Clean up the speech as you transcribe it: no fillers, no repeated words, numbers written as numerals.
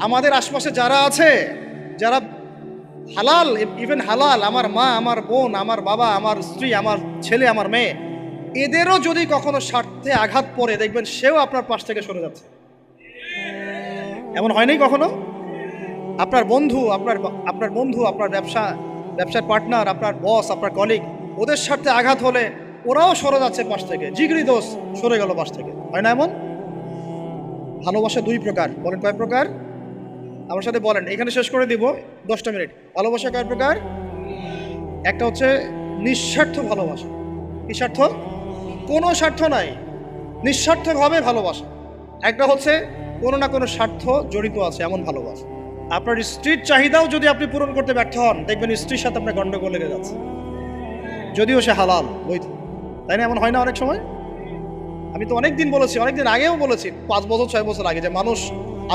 আমাদের আশপাশে যারা আছে, যারা হালাল, ইভেন হালাল, আমার মা, আমার বোন, আমার বাবা, আমার স্ত্রী, আমার ছেলে, আমার মেয়ে, এদেরও যদি কখনো স্বার্থে আঘাত পড়ে, দেখবেন সেও আপনার পাশ থেকে সরে যাচ্ছে। এমন হয়নি কখনো? আপনার বন্ধু, আপনার বন্ধু, আপনার ব্যবসার পার্টনার, আপনার বস, আপনার কলিগ, ওদের স্বার্থে আঘাত হলে ওরাও সরে যাচ্ছে পাশ থেকে, জিগরি দোষ সরে গেল পাশ থেকে, হয় না এমন? ভালোবাসা দুই প্রকার, বলেন কয় প্রকার? আমার সাথে বলেন, এখানে শেষ করে দিব 10টা মিনিট। ভালোবাসা কয় প্রকার? একটা হচ্ছে নিঃস্বার্থ ভালোবাসা। কি স্বার্থ? কোনো স্বার্থ নাই, নিঃস্বার্থভাবে ভালোবাসা। একটা হচ্ছে কোনো না কোনো স্বার্থ জড়িত আছে এমন ভালোবাসা। আপনার স্ত্রীর চাহিদাও যদি আপনি পূরণ করতে ব্যর্থ হন, দেখবেন স্ত্রীর সাথে আপনার গন্ডগোল লেগে যাচ্ছে, যদিও সে হালাল বৈধ। তাই না? এমন হয় না অনেক সময়? আমি তো অনেক দিন বলেছি, অনেক দিন আগেও বলেছি, 5 বছর 6 বছর আগে, যে মানুষ